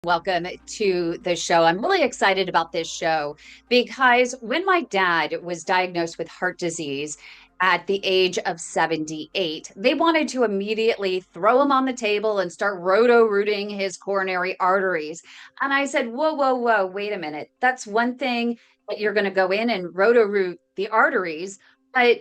Welcome to the show. I'm really excited about this show because when my dad was diagnosed with heart disease at the age of 78, they wanted to immediately throw him on the table and start roto-rooting his coronary arteries. And I said, whoa, whoa, whoa, wait a minute. That's one thing that you're going to go in and roto-root the arteries, but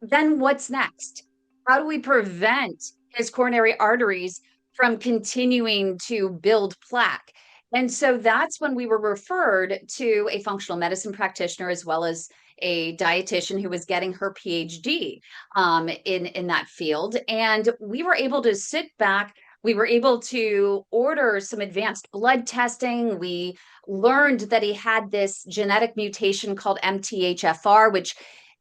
then what's next? How do we prevent his coronary arteries from continuing to build plaque? And so that's when we were referred to a functional medicine practitioner as well as a dietitian who was getting her PhD in that field. And we were able to sit back. We were able to order some advanced blood testing. We learned that he had this genetic mutation called MTHFR, which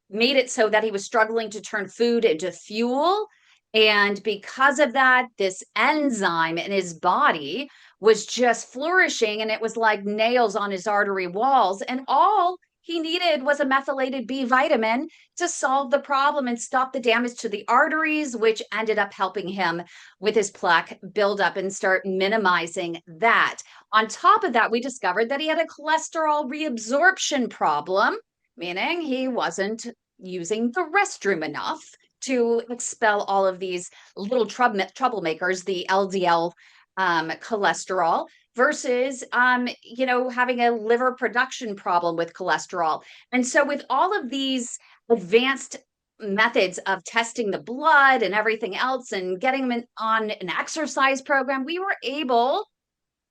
made it so that he was struggling to turn food into fuel. And because of that, this enzyme in his body was just flourishing, and it was like nails on his artery walls. And all he needed was a methylated B vitamin to solve the problem and stop the damage to the arteries, which ended up helping him with his plaque buildup and start minimizing that. On top of that, we discovered that he had a cholesterol reabsorption problem, meaning he wasn't using the restroom enough to expel all of these little troublemakers, the LDL cholesterol, versus having a liver production problem with cholesterol. And so with all of these advanced methods of testing the blood and everything else and getting them on an exercise program, we were able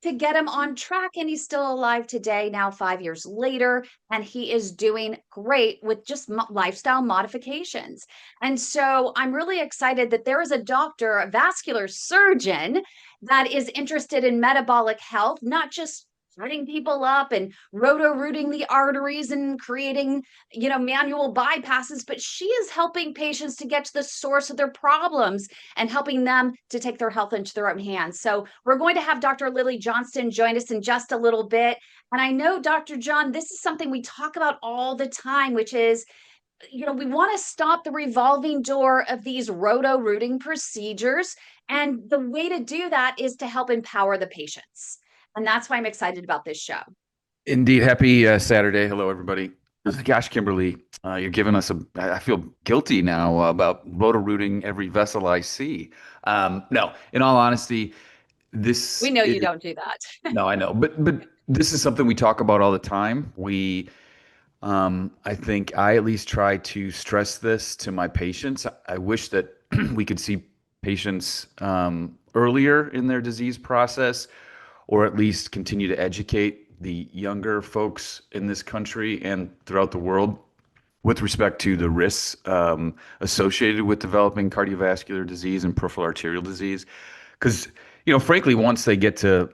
to get him on track, and he's still alive today, now 5 years later, and he is doing great with just lifestyle modifications. And so I'm really excited that there is a doctor, a vascular surgeon, that is interested in metabolic health, not just setting people up and roto-rooting the arteries and creating, manual bypasses, but she is helping patients to get to the source of their problems and helping them to take their health into their own hands. So we're going to have Dr. Lily Johnston join us in just a little bit. And I know, Dr. John, this is something we talk about all the time, which is, we want to stop the revolving door of these roto-rooting procedures. And the way to do that is to help empower the patients. And that's why I'm excited about this show. Indeed. Happy Saturday. Hello, everybody. Gosh, Kimberly, you're giving us I feel guilty now about roto-rooting every vessel I see. No, in all honesty, We know you don't do that. no, I know, but this is something we talk about all the time. I think I at least try to stress this to my patients. I wish that we could see patients earlier in their disease process, or at least continue to educate the younger folks in this country and throughout the world with respect to the risks associated with developing cardiovascular disease and peripheral arterial disease. Because, frankly, once they get to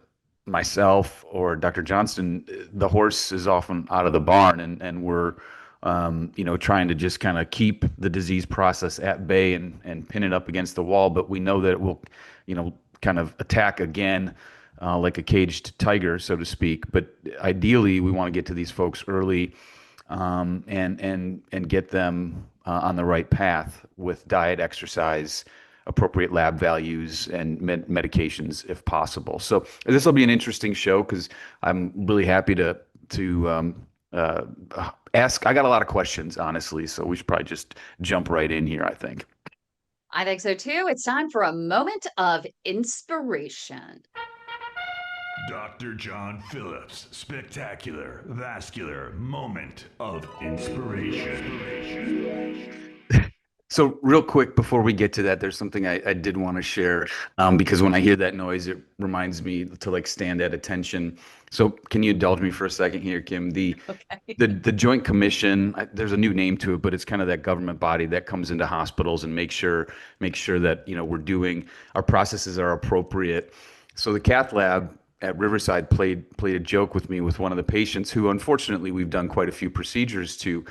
myself or Dr. Johnston, the horse is often out of the barn, and we're trying to just kind of keep the disease process at bay and pin it up against the wall. But we know that it will, kind of attack again like a caged tiger, so to speak. But ideally, we want to get to these folks early, and get them on the right path with diet, exercise, appropriate lab values, and medications if possible. So this will be an interesting show because I'm really happy to ask. I got a lot of questions, honestly, so we should probably just jump right in here, I think. I think so too. It's time for a moment of inspiration. Dr. John Phillips, spectacular vascular moment of inspiration. So real quick before we get to that, there's something I did want to share because when I hear that noise, it reminds me to stand at attention. So can you indulge me for a second here, Kym? The Joint Commission, there's a new name to it, but it's kind of that government body that comes into hospitals and make sure that we're doing our processes are appropriate. So the cath lab at Riverside played a joke with me with one of the patients who, unfortunately, we've done quite a few procedures to.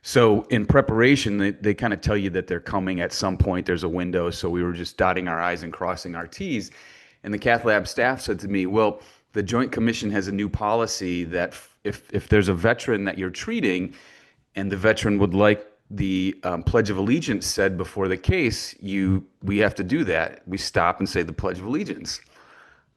So in preparation, they kind of tell you that they're coming at some point. There's a window. So we were just dotting our I's and crossing our T's. And the cath lab staff said to me, well, the Joint Commission has a new policy that if there's a veteran that you're treating and the veteran would like the Pledge of Allegiance said before the case, we have to do that. We stop and say the Pledge of Allegiance.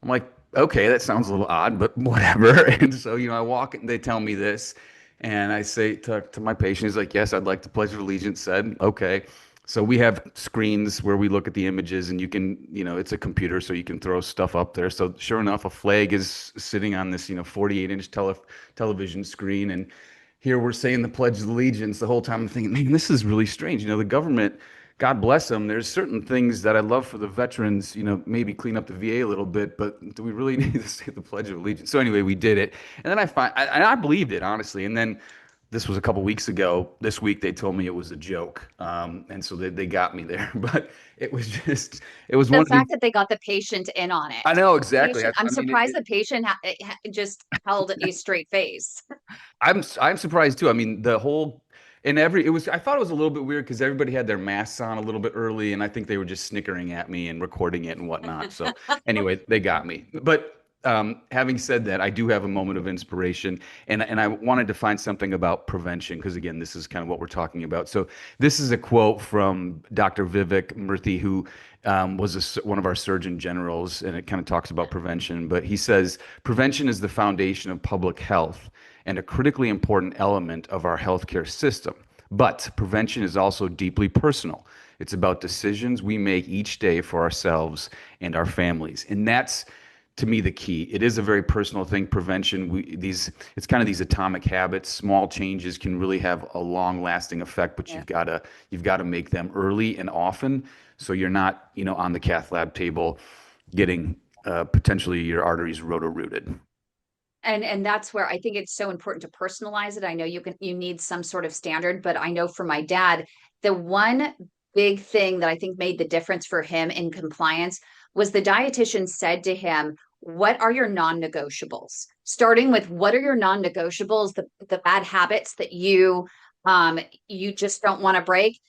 I'm like, okay, that sounds a little odd, but whatever. And so, I walk and they tell me this, and I say to my patient, he's like, yes, I'd like to pledge allegiance. Said, okay. So we have screens where we look at the images, and you can, it's a computer, so you can throw stuff up there. So sure enough, a flag is sitting on this, 48-inch television screen, and here we're saying the Pledge of Allegiance the whole time. I'm thinking, man, this is really strange. The government, God bless them. There's certain things that I love for the veterans, maybe clean up the VA a little bit, but do we really need to say the Pledge of Allegiance? So anyway, we did it. And then I believed it, honestly. And then this was a couple weeks ago. This week, they told me it was a joke. And so they got me there. But it was the fact that they got the patient in on it. I know, exactly. I'm surprised the patient just held a straight face. I'm surprised too. I mean, I thought it was a little bit weird because everybody had their masks on a little bit early, and I think they were just snickering at me and recording it and whatnot. So anyway, they got me. But having said that, I do have a moment of inspiration, and I wanted to find something about prevention because, again, this is kind of what we're talking about. So this is a quote from Dr. Vivek Murthy, who was one of our surgeon generals, and it kind of talks about prevention. But he says, prevention is the foundation of public health and a critically important element of our healthcare system. But prevention is also deeply personal. It's about decisions we make each day for ourselves and our families. And that's, to me, the key. It is a very personal thing, prevention. It's kind of these atomic habits. Small changes can really have a long-lasting effect, but you've got to make them early and often, so you're not, on the cath lab table getting potentially your arteries roto-rooted. And that's where I think it's so important to personalize it. I know you need some sort of standard, but I know for my dad, the one big thing that I think made the difference for him in compliance was the dietitian said to him, what are your non-negotiables? Starting with what are your non-negotiables, the bad habits that you just don't want to break.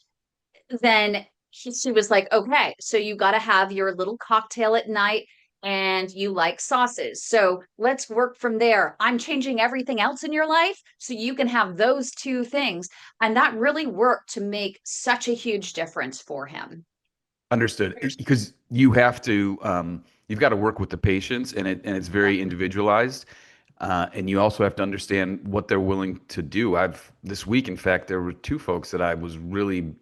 Then she was like, okay, so you got to have your little cocktail at night, and you like sauces. So let's work from there. I'm changing everything else in your life so you can have those two things. And that really worked to make such a huge difference for him. Understood. Because you have to, you've got to work with the patients, and it's very individualized. And you also have to understand what they're willing to do. This week, in fact, there were two folks that I was really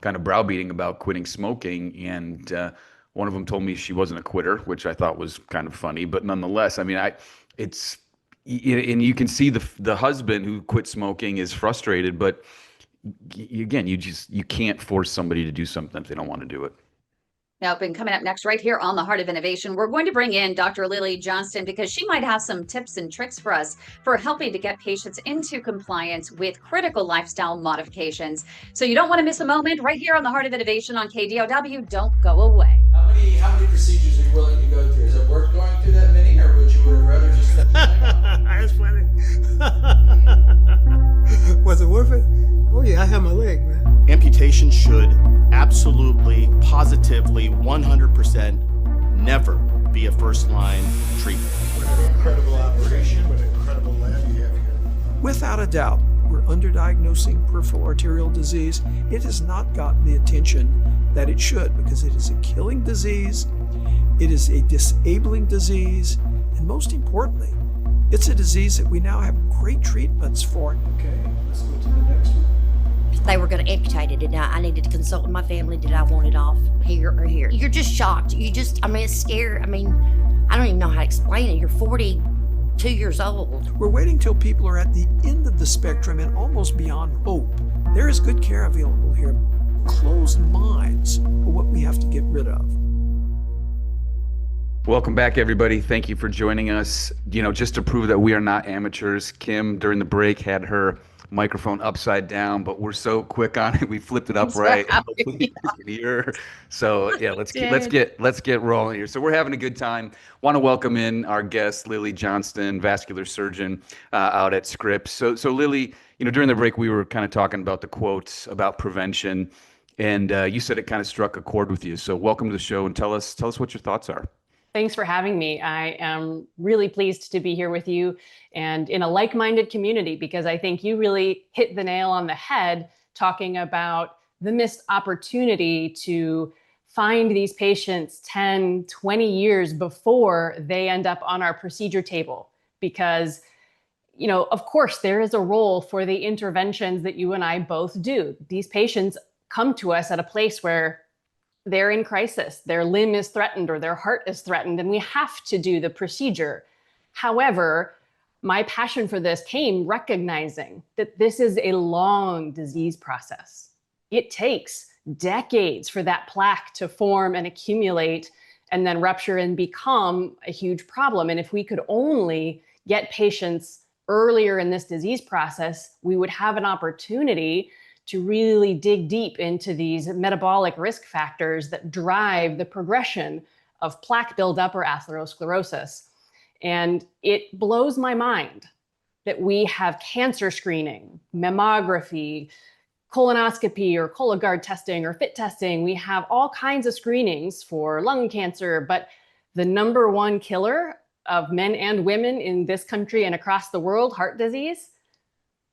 kind of browbeating about quitting smoking, and one of them told me she wasn't a quitter, which I thought was kind of funny, but nonetheless, I mean, and you can see the husband who quit smoking is frustrated, but again, you can't force somebody to do something if they don't want to do it. Nope. And coming up next, right here on the Heart of Innovation, we're going to bring in Dr. Lily Johnston because she might have some tips and tricks for us for helping to get patients into compliance with critical lifestyle modifications. So you don't want to miss a moment right here on the Heart of Innovation on KDOW. Don't go away. How many procedures are you willing to go through? Is it worth going through that many, or would you rather just cut the leg off? That's funny. Was it worth it? Oh yeah, I have my leg, man. Amputation should absolutely, positively, 100% never be a first-line treatment. What an incredible operation, what an incredible lab you have here. Without a doubt, we're underdiagnosing peripheral arterial disease. It has not gotten the attention that it should because it is a killing disease, it is a disabling disease, and most importantly, it's a disease that we now have great treatments for. Okay, let's go to the next one. They were going to amputate it, and I needed to consult with my family. Did I want it off here or here? You're just shocked. It's scary. I don't even know how to explain it. You're 42 years old. We're waiting till people are at the end of the spectrum and almost beyond hope. There is good care available here. Closed minds are what we have to get rid of. Welcome back, everybody. Thank you for joining us. Just to prove that we are not amateurs, Kym, during the break, had her microphone upside down, but we're so quick on it, we flipped it upright. So yeah, let's get rolling here. So we're having a good time. Want to welcome in our guest, Lily Johnston, vascular surgeon out at Scripps. So Lily, during the break, we were kind of talking about the quotes about prevention, and you said it kind of struck a chord with you. So welcome to the show, and tell us what your thoughts are. Thanks for having me. I am really pleased to be here with you and in a like-minded community, because I think you really hit the nail on the head talking about the missed opportunity to find these patients 10, 20 years before they end up on our procedure table. Because, of course, there is a role for the interventions that you and I both do. These patients come to us at a place where they're in crisis, their limb is threatened or their heart is threatened, and we have to do the procedure. However, my passion for this came recognizing that this is a long disease process. It takes decades for that plaque to form and accumulate and then rupture and become a huge problem. And if we could only get patients earlier in this disease process, we would have an opportunity to really dig deep into these metabolic risk factors that drive the progression of plaque buildup or atherosclerosis. And it blows my mind that we have cancer screening, mammography, colonoscopy or Cologuard testing or FIT testing. We have all kinds of screenings for lung cancer, but the number one killer of men and women in this country and across the world, heart disease,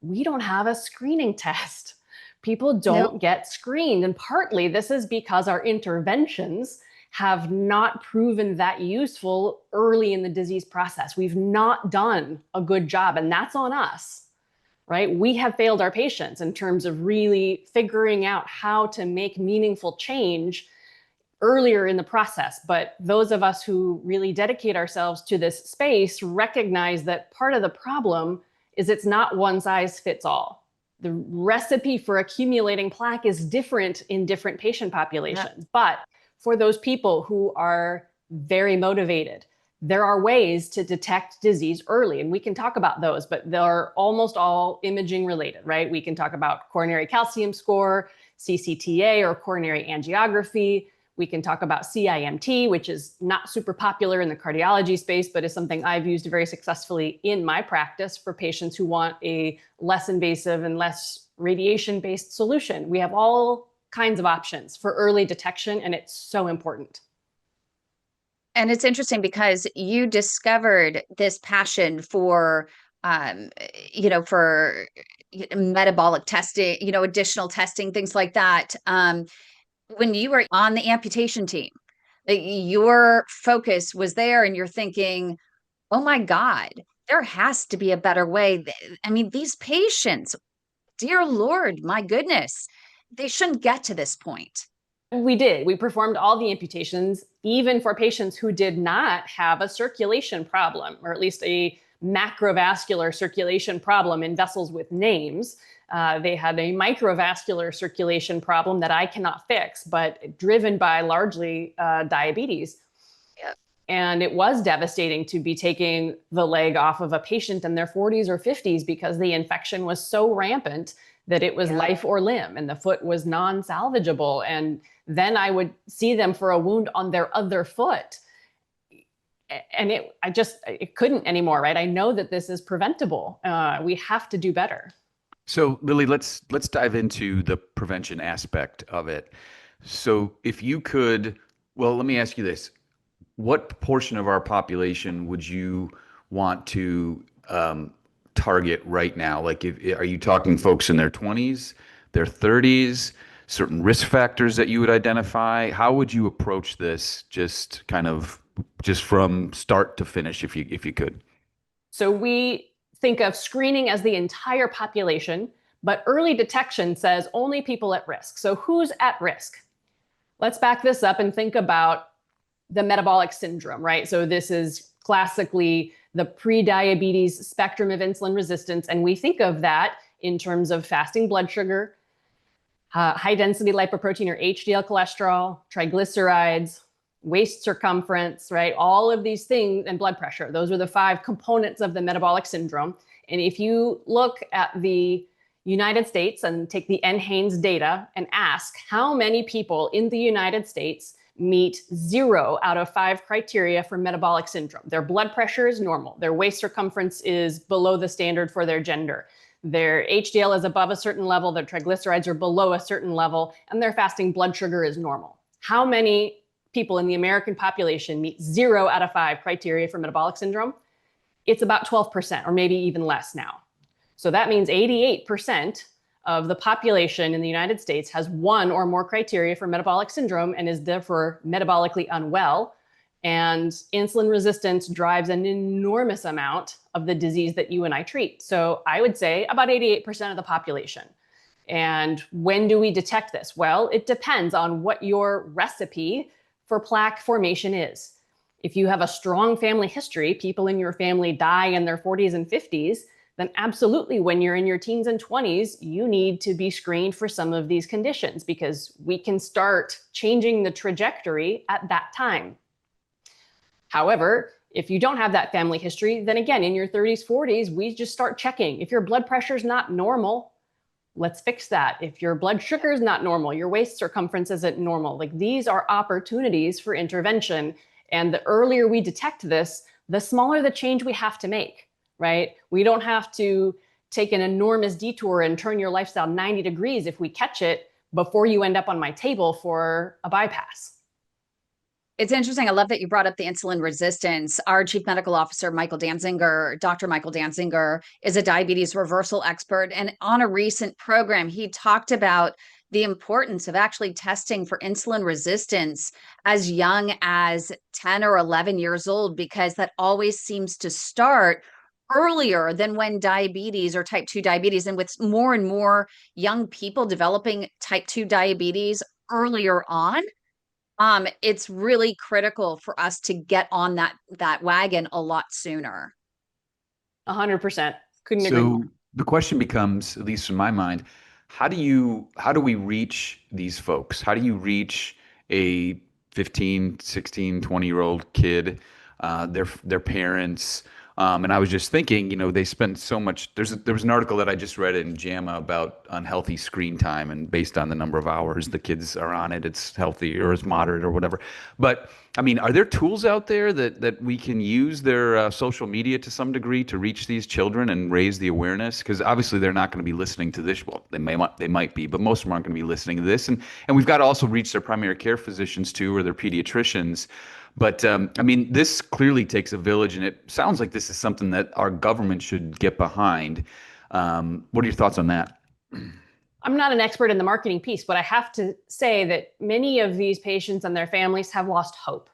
we don't have a screening test. People don't get screened. And partly this is because our interventions have not proven that useful early in the disease process. We've not done a good job, and that's on us, right? We have failed our patients in terms of really figuring out how to make meaningful change earlier in the process. But those of us who really dedicate ourselves to this space recognize that part of the problem is it's not one size fits all. The recipe for accumulating plaque is different in different patient populations. But for those people who are very motivated, there are ways to detect disease early, and we can talk about those, but they're almost all imaging related, right? We can talk about coronary calcium score, CCTA, or coronary angiography. We can talk about CIMT, which is not super popular in the cardiology space, but is something I've used very successfully in my practice for patients who want a less invasive and less radiation-based solution. We have all kinds of options for early detection, and it's so important. And it's interesting because you discovered this passion for, for metabolic testing, additional testing, things like that. When you were on the amputation team, your focus was there and you're thinking, oh my God, there has to be a better way. I mean, these patients, dear Lord, my goodness, they shouldn't get to this point. We did. We performed all the amputations, even for patients who did not have a circulation problem, or at least a macrovascular circulation problem in vessels with names. They had a microvascular circulation problem that I cannot fix, but driven by largely diabetes. Yep. And it was devastating to be taking the leg off of a patient in their 40s or 50s because the infection was so rampant that it was life or limb, and the foot was non-salvageable. And then I would see them for a wound on their other foot. And it couldn't anymore, right? I know that this is preventable. We have to do better. So Lily, let's dive into the prevention aspect of it. So if you could, well, let me ask you this. What portion of our population would you want to target right now? Like, are you talking folks in their 20s, their 30s, certain risk factors that you would identify? How would you approach this just from start to finish, if you could? So we think of screening as the entire population, but early detection says only people at risk. So who's at risk? Let's back this up and think about the metabolic syndrome, right? So this is classically the pre-diabetes spectrum of insulin resistance. And we think of that in terms of fasting blood sugar, high density lipoprotein or HDL cholesterol, triglycerides, waist circumference, right? All of these things, and blood pressure. Those are the 5 components of the metabolic syndrome. And if you look at the United States and take the NHANES data and ask how many people in the United States meet 0 out of 5 criteria for metabolic syndrome. Their blood pressure is normal. Their waist circumference is below the standard for their gender. Their HDL is above a certain level. Their triglycerides are below a certain level, and their fasting blood sugar is normal. How many people in the American population meet 0 out of 5 criteria for metabolic syndrome? It's about 12%, or maybe even less now. So that means 88% of the population in the United States has one or more criteria for metabolic syndrome and is therefore metabolically unwell. And insulin resistance drives an enormous amount of the disease that you and I treat. So I would say about 88% of the population. And when do we detect this? Well, it depends on what your recipe for plaque formation is. If you have a strong family history, people in your family die in their 40s and 50s, then absolutely when you're in your teens and 20s, you need to be screened for some of these conditions because we can start changing the trajectory at that time. However, if you don't have that family history, then again, in your 30s, 40s, we just start checking. If your blood pressure is not normal, let's fix that. If your blood sugar is not normal, your waist circumference isn't normal, like these are opportunities for intervention. And the earlier we detect this, the smaller the change we have to make, right? We don't have to take an enormous detour and turn your lifestyle 90 degrees if we catch it before you end up on my table for a bypass. It's interesting. I love that you brought up the insulin resistance. Our chief medical officer, Michael Danziger, Dr. Michael Danziger, is a diabetes reversal expert. And on a recent program, he talked about the importance of actually testing for insulin resistance as young as 10 or 11 years old, because that always seems to start earlier than when diabetes or type 2 diabetes. And with more and more young people developing type 2 diabetes earlier on, it's really critical for us to get on that wagon a lot sooner. 100%. Couldn't agree more. So the question becomes, at least in my mind, how do we reach these folks? How do you reach a 15, 16, 20-year-old kid, their parents? And I was just thinking, they spend so much. There was an article that I just read in JAMA about unhealthy screen time, and based on the number of hours the kids are on it, it's healthy or it's moderate or whatever. But I mean, are there tools out there that we can use their social media to some degree to reach these children and raise the awareness? Because obviously they're not going to be listening to this. Well, they might be, but most of them aren't going to be listening to this. And we've got to also reach their primary care physicians too, or their pediatricians. But I mean, this clearly takes a village, and it sounds like this is something that our government should get behind. What are your thoughts on that? I'm not an expert in the marketing piece, but I have to say that many of these patients and their families have lost hope.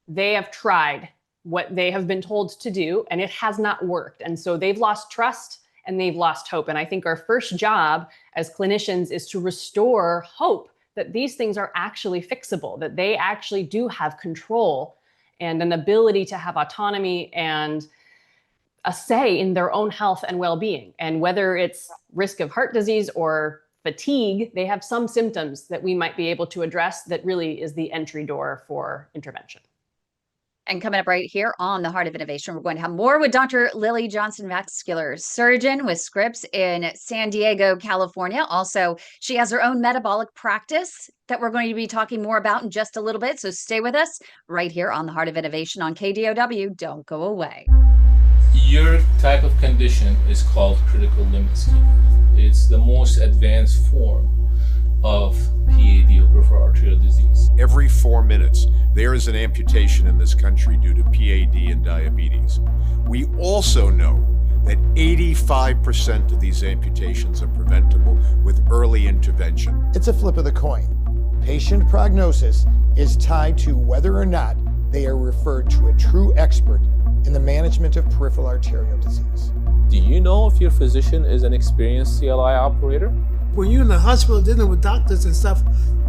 They have tried what they have been told to do, and it has not worked. And so they've lost trust and they've lost hope. And I think our first job as clinicians is to restore hope that these things are actually fixable, that they actually do have control and an ability to have autonomy and a say in their own health and well-being. And whether it's risk of heart disease or fatigue, they have some symptoms that we might be able to address that really is the entry door for intervention. And coming up right here on The Heart of Innovation, we're going to have more with Dr. Lily Johnston, vascular surgeon with Scripps in San Diego, California. Also, she has her own metabolic practice that we're going to be talking more about in just a little bit. So stay with us right here on The Heart of Innovation on KDOW. Don't go away. Your type of condition is called critical limb ischemia. It's the most advanced form of PAD, or peripheral arterial disease. Every 4 minutes, there is an amputation in this country due to PAD and diabetes. We also know that 85% of these amputations are preventable with early intervention. It's a flip of the coin. Patient prognosis is tied to whether or not they are referred to a true expert in the management of peripheral arterial disease. Do you know if your physician is an experienced CLI operator? When you're in the hospital dealing with doctors and stuff,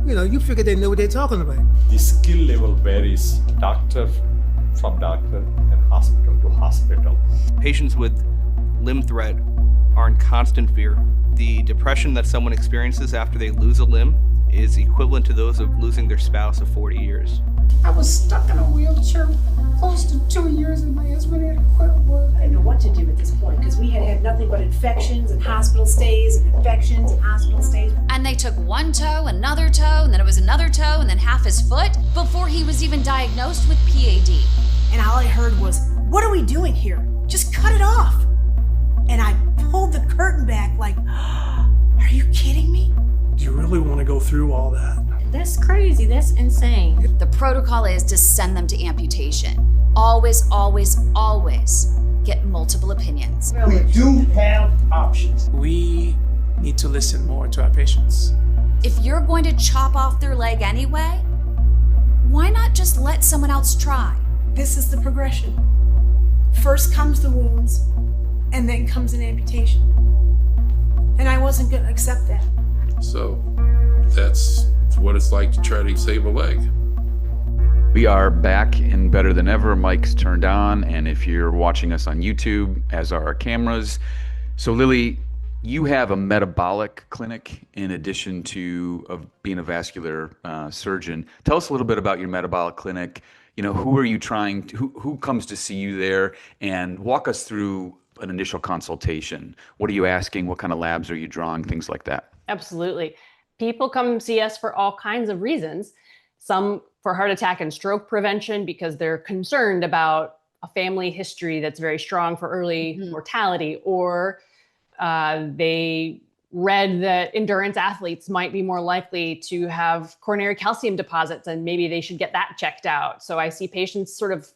you figure they know what they're talking about. The skill level varies doctor from doctor and hospital to hospital. Patients with limb threat are in constant fear. The depression that someone experiences after they lose a limb is equivalent to those of losing their spouse of 40 years. I was stuck in a wheelchair close to 2 years and my husband had to quit work. I didn't know what to do at this point because we had nothing but infections and hospital stays and infections and hospital stays. And they took one toe, another toe, and then it was another toe, and then half his foot before he was even diagnosed with PAD. And all I heard was, "What are we doing here? Just cut it off." And I pulled the curtain back like, "Are you kidding me?" Do you really want to go through all that? That's crazy. That's insane. The protocol is to send them to amputation. Always, always, always get multiple opinions. We do have options. We need to listen more to our patients. If you're going to chop off their leg anyway, why not just let someone else try? This is the progression. First comes the wounds, and then comes an amputation. And I wasn't going to accept that. So that's what it's like to try to save a leg. We are back and better than ever. Mic's turned on, and if you're watching us on YouTube, as are our cameras. So Lily, you have a metabolic clinic in addition to being a vascular surgeon. Tell us a little bit about your metabolic clinic. Who are you trying to, who comes to see you there, and walk us through an initial consultation. What are you asking? What kind of labs are you drawing? Things like that. Absolutely. People come see us for all kinds of reasons. Some for heart attack and stroke prevention because they're concerned about a family history that's very strong for early mortality, or they read that endurance athletes might be more likely to have coronary calcium deposits and maybe they should get that checked out. So I see patients sort of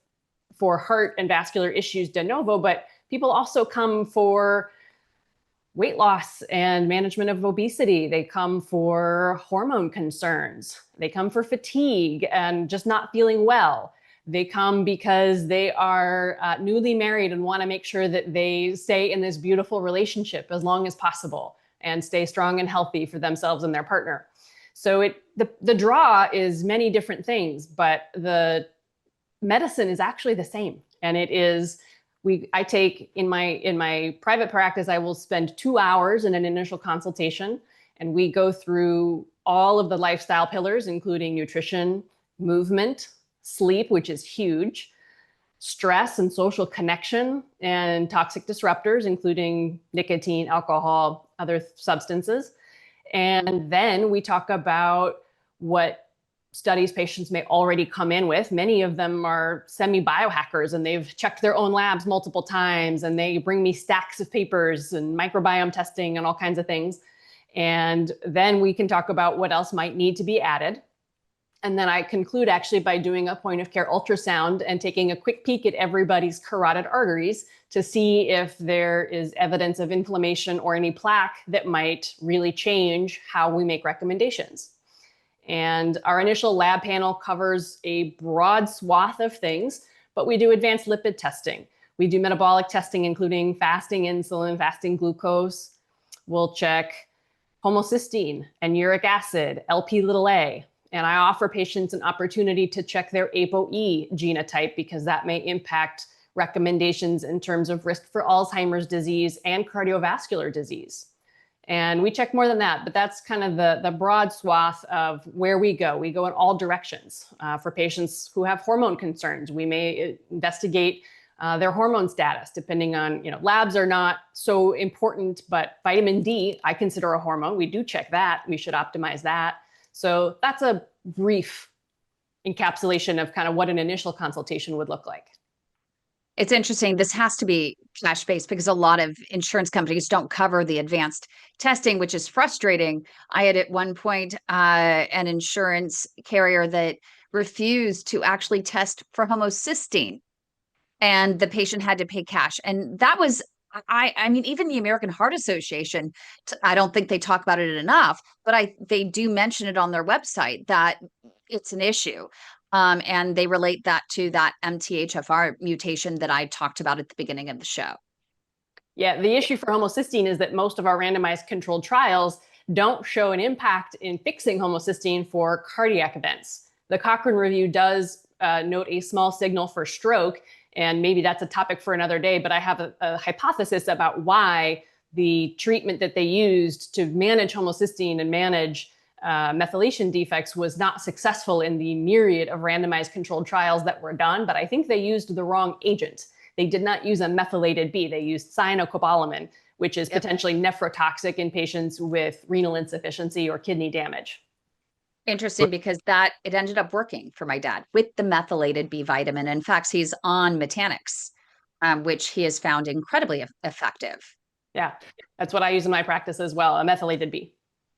for heart and vascular issues de novo, but people also come for weight loss and management of obesity. They come for hormone concerns. They come for fatigue and just not feeling well. They come because they are newly married and want to make sure that they stay in this beautiful relationship as long as possible and stay strong and healthy for themselves and their partner. So the draw is many different things, but the medicine is actually the same. And it is, I take in my private practice, I will spend 2 hours in an initial consultation, and we go through all of the lifestyle pillars, including nutrition, movement, sleep, which is huge, stress and social connection, and toxic disruptors, including nicotine, alcohol, other substances. And then we talk about what studies patients may already come in with. Many of them are semi-biohackers and they've checked their own labs multiple times, and they bring me stacks of papers and microbiome testing and all kinds of things. And then we can talk about what else might need to be added. And then I conclude actually by doing a point of care ultrasound and taking a quick peek at everybody's carotid arteries to see if there is evidence of inflammation or any plaque that might really change how we make recommendations. And our initial lab panel covers a broad swath of things, but we do advanced lipid testing. We do metabolic testing, including fasting insulin, fasting glucose. We'll check homocysteine and uric acid, Lp(a). And I offer patients an opportunity to check their ApoE genotype because that may impact recommendations in terms of risk for Alzheimer's disease and cardiovascular disease. And we check more than that, but that's kind of the broad swath of where we go. We go in all directions. For patients who have hormone concerns, we may investigate their hormone status, depending on, labs are not so important, but vitamin D, I consider a hormone. We do check that. We should optimize that. So that's a brief encapsulation of kind of what an initial consultation would look like. It's interesting. This has to be cash-based because a lot of insurance companies don't cover the advanced testing, which is frustrating. I had at one point an insurance carrier that refused to actually test for homocysteine, and the patient had to pay cash. And that was, I mean, even the American Heart Association, I don't think they talk about it enough, but they do mention it on their website that it's an issue. And they relate that to that MTHFR mutation that I talked about at the beginning of the show. Yeah, the issue for homocysteine is that most of our randomized controlled trials don't show an impact in fixing homocysteine for cardiac events. The Cochrane review does note a small signal for stroke, and maybe that's a topic for another day, but I have a hypothesis about why the treatment that they used to manage homocysteine and manage methylation defects was not successful in the myriad of randomized controlled trials that were done, but I think they used the wrong agent. They did not use a methylated B. They used cyanocobalamin, which is potentially nephrotoxic in patients with renal insufficiency or kidney damage. Interesting, because it ended up working for my dad with the methylated B vitamin. In fact, he's on Metabolic, which he has found incredibly effective. Yeah, that's what I use in my practice as well, a methylated B.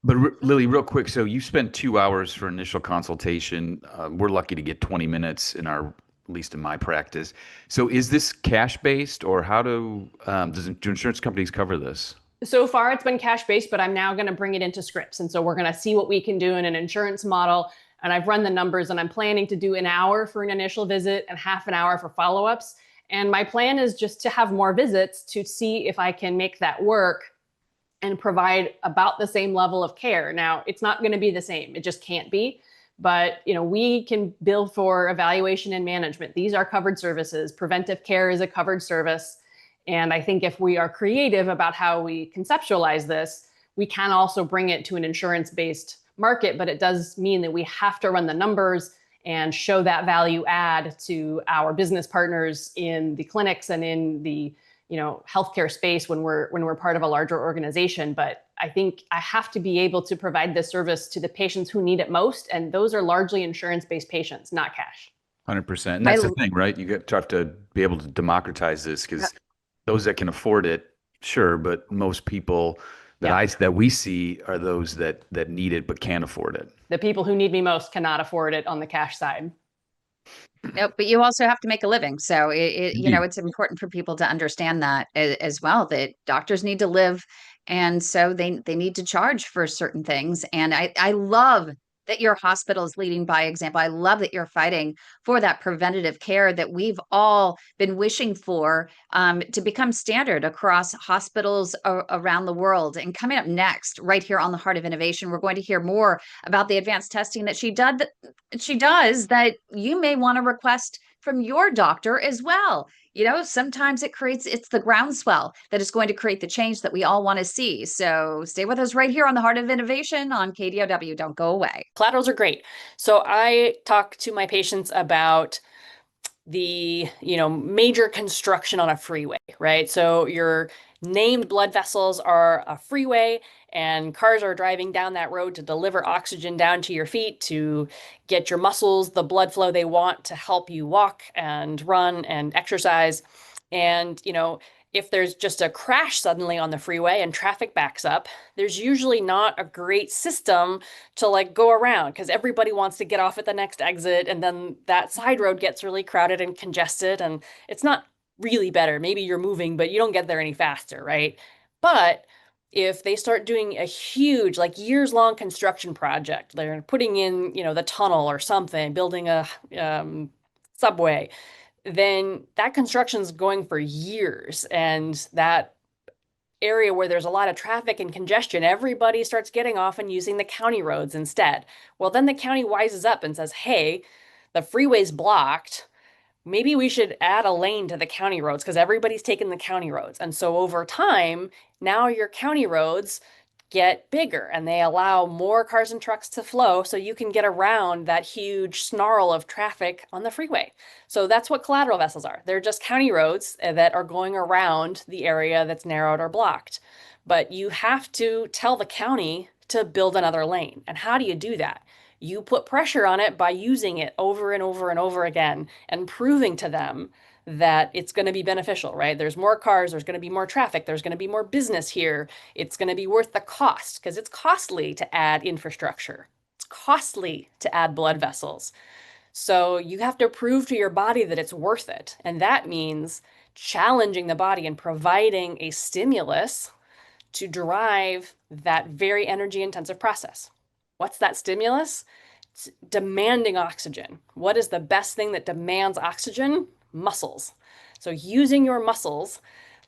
But Lily, real quick, so you spent 2 hours for initial consultation. We're lucky to get 20 minutes at least in my practice. So is this cash-based, or how do insurance companies cover this? So far, it's been cash-based, but I'm now going to bring it into Scripps. And so we're going to see what we can do in an insurance model. And I've run the numbers, and I'm planning to do an hour for an initial visit and half an hour for follow-ups. And my plan is just to have more visits to see if I can make that work and provide about the same level of care. Now, it's not going to be the same. It just can't be. But we can bill for evaluation and management. These are covered services. Preventive care is a covered service. And I think if we are creative about how we conceptualize this, we can also bring it to an insurance-based market, but it does mean that we have to run the numbers and show that value add to our business partners in the clinics and in the healthcare space when we're part of a larger organization. But I think I have to be able to provide this service to the patients who need it most, and those are largely insurance-based patients, not cash. 100%. And that's the thing, right? You have to be able to democratize this, because those that can afford it, sure, but most people that we see are those that need it but can't afford it. The people who need me most cannot afford it on the cash side. No, but you also have to make a living. So it's important for people to understand that as well, that doctors need to live. And so they need to charge for certain things. And I love that your hospital is leading by example. I love that you're fighting for that preventative care that we've all been wishing for to become standard across hospitals around the world. And coming up next, right here on the Heart of Innovation, we're going to hear more about the advanced testing that she does that you may want to request from your doctor as well. Sometimes it's the groundswell that is going to create the change that we all want to see. So stay with us right here on the Heart of Innovation on KDOW. Don't go away. Collaterals are great. So I talk to my patients about the, major construction on a freeway, right? So your named blood vessels are a freeway, and cars are driving down that road to deliver oxygen down to your feet to get your muscles the blood flow they want to help you walk and run and exercise. And, if there's just a crash suddenly on the freeway and traffic backs up, there's usually not a great system to go around, because everybody wants to get off at the next exit, and then that side road gets really crowded and congested, and it's not really better. Maybe you're moving, but you don't get there any faster, right? But if they start doing a huge, years-long construction project, they're putting in, the tunnel or something, building a subway, then that construction is going for years. And that area where there's a lot of traffic and congestion, everybody starts getting off and using the county roads instead. Well, then the county wises up and says, hey, the freeway's blocked. Maybe we should add a lane to the county roads, because everybody's taking the county roads. And so over time, now your county roads get bigger and they allow more cars and trucks to flow, so you can get around that huge snarl of traffic on the freeway. So that's what collateral vessels are. They're just county roads that are going around the area that's narrowed or blocked. But you have to tell the county to build another lane. And how do you do that? You put pressure on it by using it over and over and over again and proving to them that it's going to be beneficial, right? There's more cars, there's going to be more traffic, there's going to be more business here. It's going to be worth the cost, because it's costly to add infrastructure. It's costly to add blood vessels. So you have to prove to your body that it's worth it. And that means challenging the body and providing a stimulus to drive that very energy intensive process. What's that stimulus? It's demanding oxygen. What is the best thing that demands oxygen? Muscles. So using your muscles,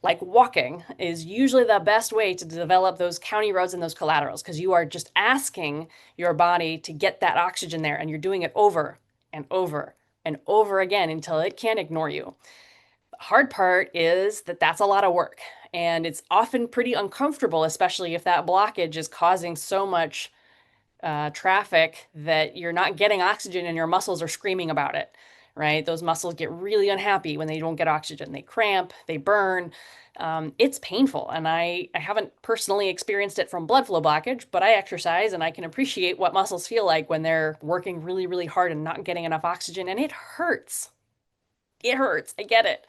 like walking, is usually the best way to develop those county roads and those collaterals, because you are just asking your body to get that oxygen there, and you're doing it over and over and over again until it can't ignore you. The hard part is that that's a lot of work, and it's often pretty uncomfortable, especially if that blockage is causing so much traffic that you're not getting oxygen and your muscles are screaming about it, right? Those muscles get really unhappy when they don't get oxygen. They cramp, they burn. It's painful. And I haven't personally experienced it from blood flow blockage, but I exercise and I can appreciate what muscles feel like when they're working really, really hard and not getting enough oxygen. And it hurts. It hurts. I get it.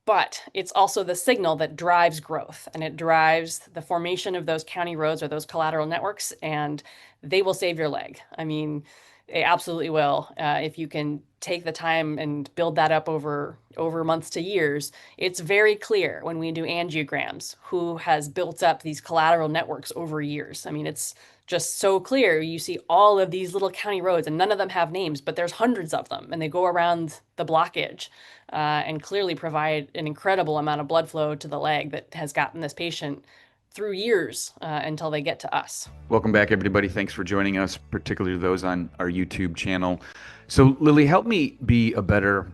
But it's also the signal that drives growth, and it drives the formation of those county roads or those collateral networks, and they will save your leg. I mean, they absolutely will. If you can take the time and build that up over months to years, it's very clear when we do angiograms who has built up these collateral networks over years. I mean, it's just so clear. You see all of these little county roads, and none of them have names, but there's hundreds of them, and they go around the blockage and clearly provide an incredible amount of blood flow to the leg that has gotten this patient through years until they get to us. Welcome back, everybody. Thanks for joining us, particularly those on our YouTube channel. So, Lily, help me be a better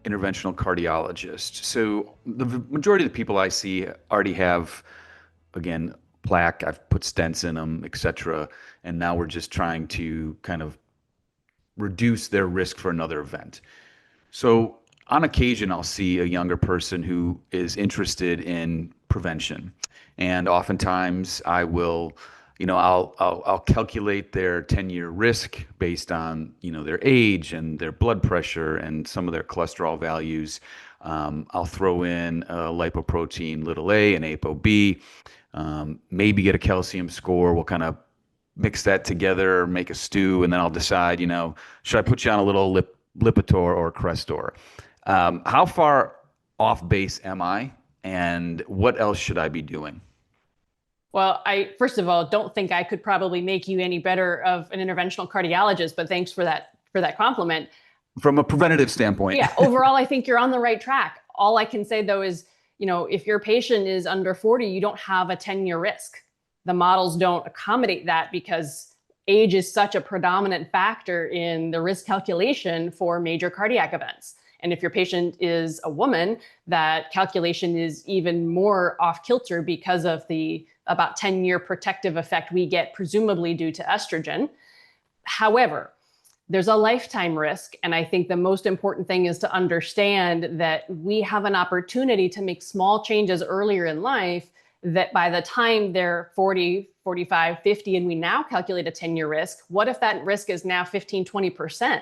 interventional cardiologist. So the majority of the people I see already have, again, plaque. I've put stents in them, etc. And now we're just trying to kind of reduce their risk for another event. So on occasion, I'll see a younger person who is interested in prevention. And oftentimes I will, I'll calculate their 10-year risk based on, their age and their blood pressure and some of their cholesterol values. I'll throw in lipoprotein little a and ApoB, maybe get a calcium score. We'll kind of mix that together, make a stew, and then I'll decide, should I put you on a little Lipitor or Crestor? How far off base am I, and what else should I be doing? Well, I first of all don't think I could probably make you any better of an interventional cardiologist, but thanks for that compliment. From a preventative standpoint. Yeah, overall, I think you're on the right track. All I can say though is, if your patient is under 40, you don't have a 10-year risk. The models don't accommodate that because age is such a predominant factor in the risk calculation for major cardiac events. And if your patient is a woman, that calculation is even more off kilter because of the about 10-year protective effect we get presumably due to estrogen. However, there's a lifetime risk. And I think the most important thing is to understand that we have an opportunity to make small changes earlier in life that by the time they're 40, 45, 50, and we now calculate a 10-year risk, what if that risk is now 15, 20%?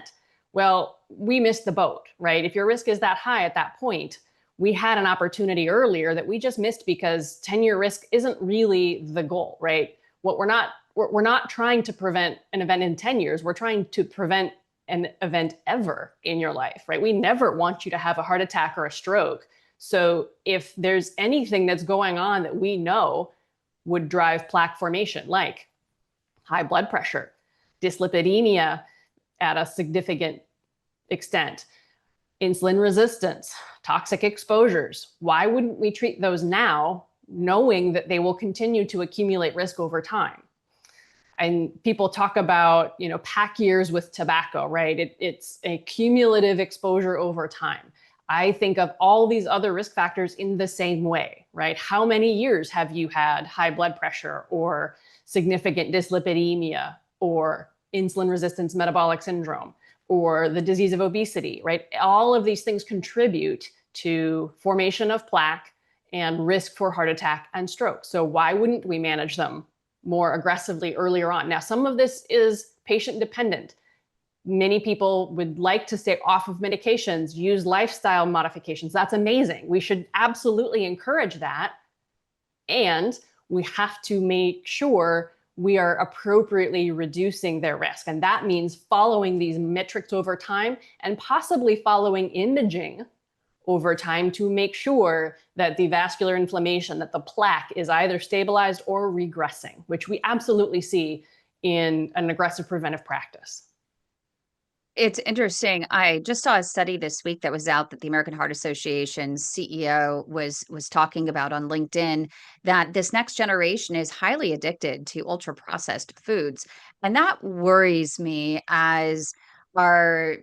Well, we missed the boat, right? If your risk is that high at that point, we had an opportunity earlier that we just missed because 10-year risk isn't really the goal, right? We're not trying to prevent an event in 10 years. We're trying to prevent an event ever in your life, right? We never want you to have a heart attack or a stroke. So if there's anything that's going on that we know would drive plaque formation, like high blood pressure, dyslipidemia at a significant extent, insulin resistance, toxic exposures, why wouldn't we treat those now, knowing that they will continue to accumulate risk over time? And people talk about, pack years with tobacco, right? It's a cumulative exposure over time. I think of all these other risk factors in the same way, right? How many years have you had high blood pressure or significant dyslipidemia or insulin resistance metabolic syndrome or the disease of obesity, right? All of these things contribute to formation of plaque and risk for heart attack and stroke. So why wouldn't we manage them more aggressively earlier on? Now, some of this is patient dependent. Many people would like to stay off of medications, use lifestyle modifications. That's amazing. We should absolutely encourage that. And we have to make sure we are appropriately reducing their risk. And that means following these metrics over time and possibly following imaging over time to make sure that the vascular inflammation, that the plaque is either stabilized or regressing, which we absolutely see in an aggressive preventive practice. It's interesting. I just saw a study this week that was out that the American Heart Association's CEO was talking about on LinkedIn, that this next generation is highly addicted to ultra-processed foods. And that worries me as our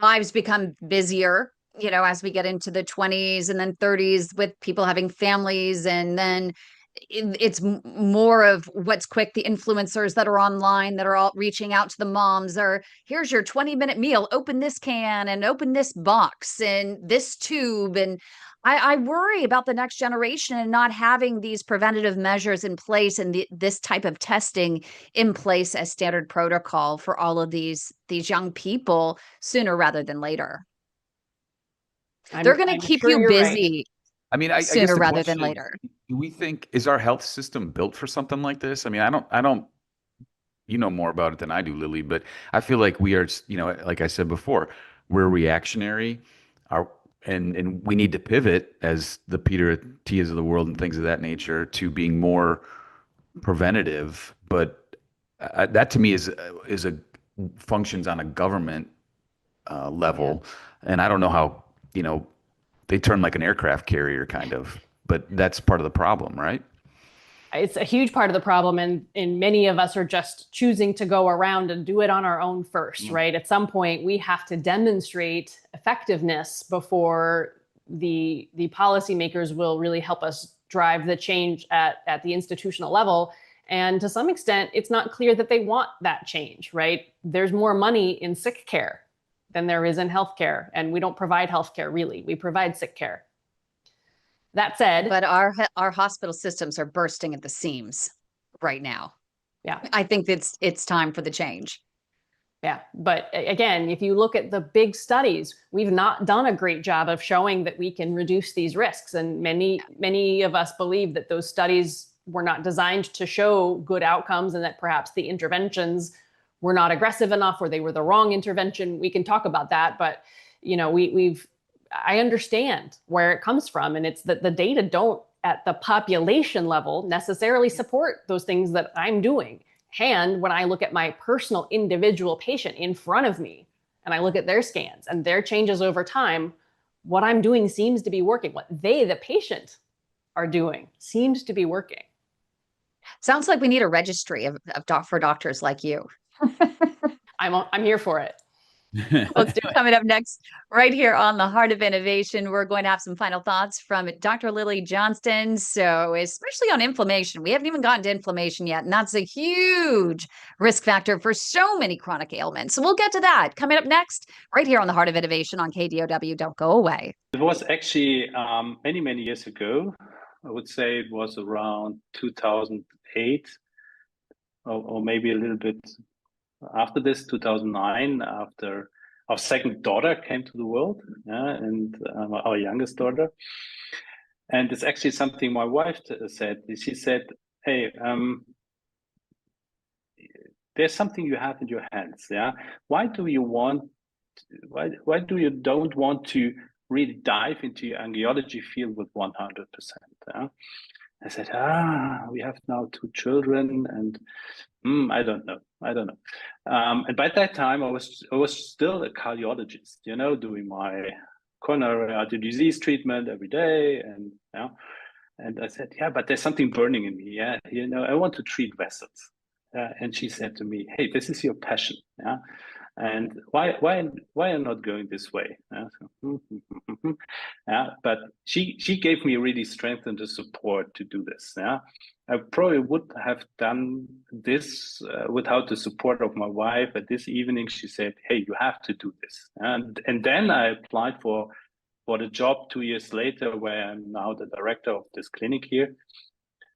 lives become busier, as we get into the 20s and then 30s with people having families, and then it's more of what's quick. The influencers that are online that are all reaching out to the moms are, here's your 20-minute meal, open this can and open this box and this tube. And I worry about the next generation and not having these preventative measures in place and this type of testing in place as standard protocol for all of these young people sooner rather than later. They're going to keep sure you busy. Right. I mean, I sooner guess the rather question, than later. Do we think, is our health system built for something like this? I mean, I don't, you know more about it than I do, Lily, but I feel like we are, like I said before, we're reactionary, and we need to pivot as the Peter Attias of the world and things of that nature to being more preventative. But that to me is a functions on a government level, and I don't know how they turn like an aircraft carrier kind of, but that's part of the problem, right? It's a huge part of the problem, and many of us are just choosing to go around and do it on our own first, right? At some point, we have to demonstrate effectiveness before the policymakers will really help us drive the change at the institutional level. And to some extent, it's not clear that they want that change, right? There's more money in sick care than there is in healthcare, and we don't provide healthcare really. We provide sick care. That said, but our hospital systems are bursting at the seams right now. Yeah, I think it's time for the change. Yeah, but again, if you look at the big studies, we've not done a great job of showing that we can reduce these risks, and many of us believe that those studies were not designed to show good outcomes, and that perhaps the interventions were not aggressive enough, or they were the wrong intervention. We can talk about that, but I understand where it comes from, and it's that the data don't at the population level necessarily support those things that I'm doing. And when I look at my personal individual patient in front of me and I look at their scans and their changes over time, what I'm doing seems to be working. What they, the patient, are doing seems to be working. Sounds like we need a registry for doctors like you. I'm here for it. Let's do it. Coming up next, right here on the Heart of Innovation, we're going to have some final thoughts from Dr. Lily Johnston. So, especially on inflammation, we haven't even gotten to inflammation yet, and that's a huge risk factor for so many chronic ailments. So, we'll get to that coming up next, right here on the Heart of Innovation on KDOW. Don't go away. It was actually many years ago. I would say it was around 2008, or maybe a little bit after this, 2009, after our second daughter came to the world, and our youngest daughter. And it's actually something my wife said. She said, hey, there's something you have in your hands. Yeah. Why do you don't want to really dive into your angiology field with 100%? Yeah? I said, we have now 2 children, and I don't know. And by that time, I was still a cardiologist, doing my coronary artery disease treatment every day, and and I said, but there's something burning in me. Yeah, I want to treat vessels. And she said to me, hey, this is your passion. Yeah. And why are not going this way? But she gave me really strength and the support to do this. Yeah, I probably would have done this without the support of my wife. But this evening, she said, "Hey, you have to do this." And then I applied for the job 2 years later, where I'm now the director of this clinic here.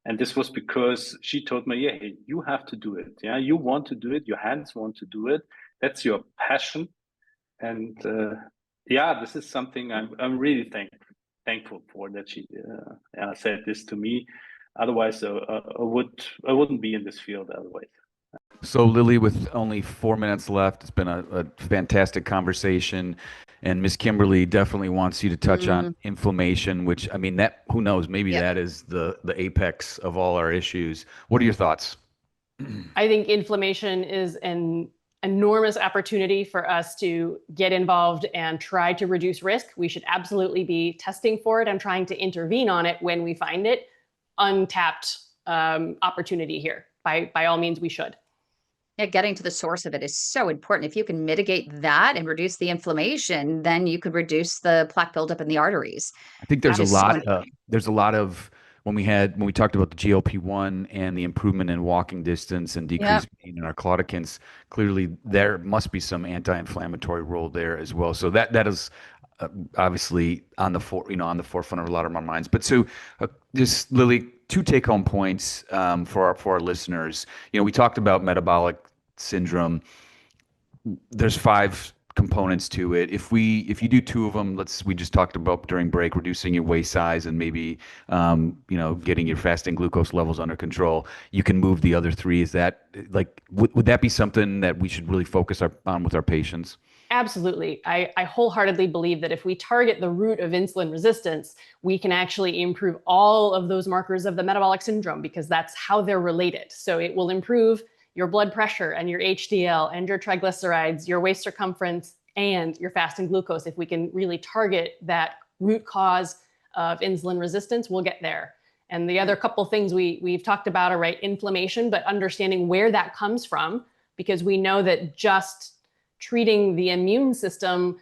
And this was because she told me, "Hey, you have to do it. Yeah, you want to do it. Your hands want to do it. That's your passion." And this is something I'm really thankful for, that she said this to me. Otherwise, I wouldn't be in this field otherwise. So Lily, with only 4 minutes left, it's been a fantastic conversation. And Ms. Kimberly definitely wants you to touch on inflammation, which, I mean, that, who knows, maybe that is the apex of all our issues. What are your thoughts? I think inflammation is an enormous opportunity for us to get involved and try to reduce risk. We should absolutely be testing for it and trying to intervene on it when we find it. Untapped opportunity here. By all means, we should. Yeah, getting to the source of it is so important. If you can mitigate that and reduce the inflammation, then you could reduce the plaque buildup in the arteries. I think there's a lot of when we talked about the GLP-1 and the improvement in walking distance and decreased pain in our claudicants, clearly there must be some anti-inflammatory role there as well. So that is obviously on the forefront of a lot of our minds. But so just Lily, 2 take-home points for our listeners. We talked about metabolic syndrome. There's 5 components to it. If you do 2 of them, we just talked about during break, reducing your waist size and maybe getting your fasting glucose levels under control, you can move the other 3. Is that would that be something that we should really focus on with our patients? Absolutely. I wholeheartedly believe that if we target the root of insulin resistance, we can actually improve all of those markers of the metabolic syndrome, because that's how they're related. So it will improve your blood pressure and your HDL and your triglycerides, your waist circumference, and your fasting glucose. If we can really target that root cause of insulin resistance, we'll get there. And the other couple things we've talked about are, right, inflammation, but understanding where that comes from, because we know that just treating the immune system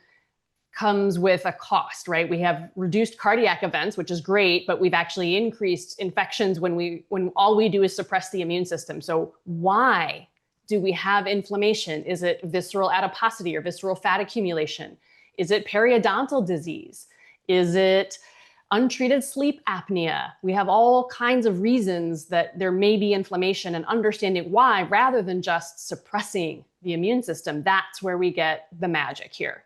comes with a cost, right? We have reduced cardiac events, which is great, but we've actually increased infections when all we do is suppress the immune system. So why do we have inflammation? Is it visceral adiposity or visceral fat accumulation? Is it periodontal disease? Is it untreated sleep apnea? We have all kinds of reasons that there may be inflammation, and understanding why, rather than just suppressing the immune system, that's where we get the magic here.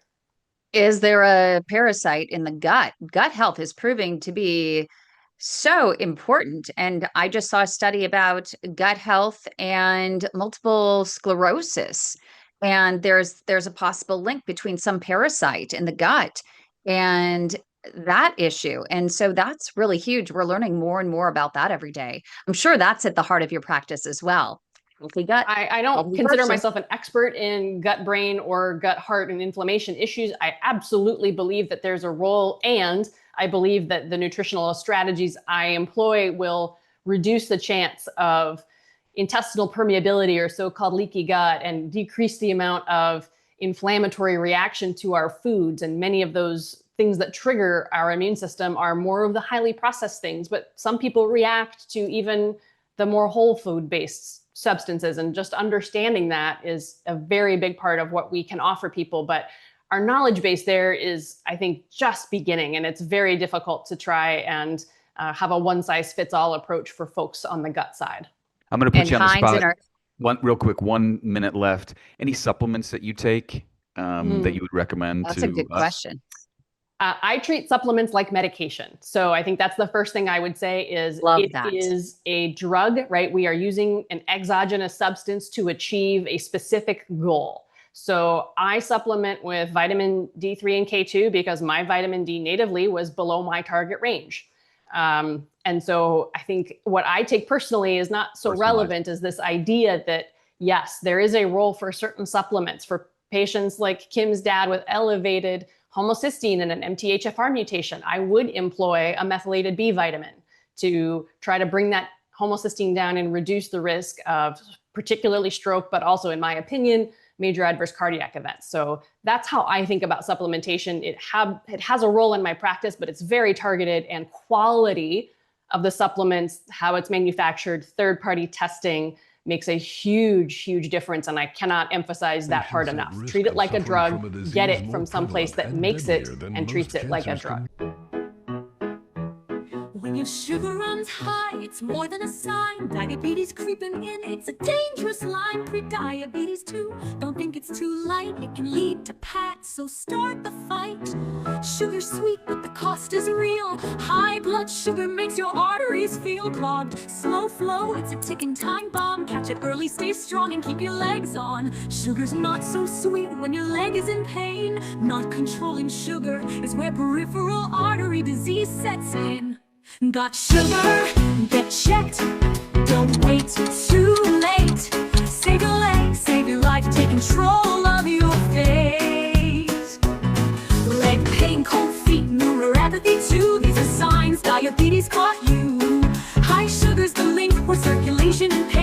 Is there a parasite in the gut? Gut health is proving to be so important. And I just saw a study about gut health and multiple sclerosis. And there's a possible link between some parasite in the gut and that issue. And so that's really huge. We're learning more and more about that every day. I'm sure that's at the heart of your practice as well. Healthy gut. I don't consider myself an expert in gut brain or gut heart and inflammation issues. I absolutely believe that there's a role, and I believe that the nutritional strategies I employ will reduce the chance of intestinal permeability or so-called leaky gut, and decrease the amount of inflammatory reaction to our foods. And many of those things that trigger our immune system are more of the highly processed things, but some people react to even the more whole food based substances, and just understanding that is a very big part of what we can offer people. But our knowledge base there is, I think, just beginning, and it's very difficult to try and have a one size fits all approach for folks on the gut side. I'm going to put you on the spot. Real quick, 1 minute left. Any supplements that you take that you would recommend? That's a good question. I treat supplements like medication. So I think that's the first thing I would say is it is a drug, right? We are using an exogenous substance to achieve a specific goal. So I supplement with vitamin D3 and K2 because my vitamin D natively was below my target range. And so I think what I take personally is not so relevant as this idea that, yes, there is a role for certain supplements for patients like Kym's dad with elevated homocysteine and an MTHFR mutation. I would employ a methylated B vitamin to try to bring that homocysteine down and reduce the risk of particularly stroke, but also, in my opinion, major adverse cardiac events. So that's how I think about supplementation. It has a role in my practice, but it's very targeted, and quality of the supplements, how it's manufactured, third-party testing makes a huge, huge difference. And I cannot emphasize that part enough. Treat it like a drug, get it from someplace that makes it and treats it like a drug. When your sugar runs high, it's more than a sign. Diabetes creeping in, it's a dangerous line. Pre-diabetes too, don't think it's too light. It can lead to PATS, so start the fight. Sugar's sweet, but the cost is real. High blood sugar makes your arteries feel clogged. Slow flow, it's a ticking time bomb. Catch it early, stay strong, and keep your legs on. Sugar's not so sweet when your leg is in pain. Not controlling sugar is where peripheral artery disease sets in. Got sugar? Get checked. Don't wait too late. Save your legs, save your life, take control of your fate. Leg pain, cold feet, neuropathy too. These are signs diabetes caught you. High sugar's the link for circulation and pain.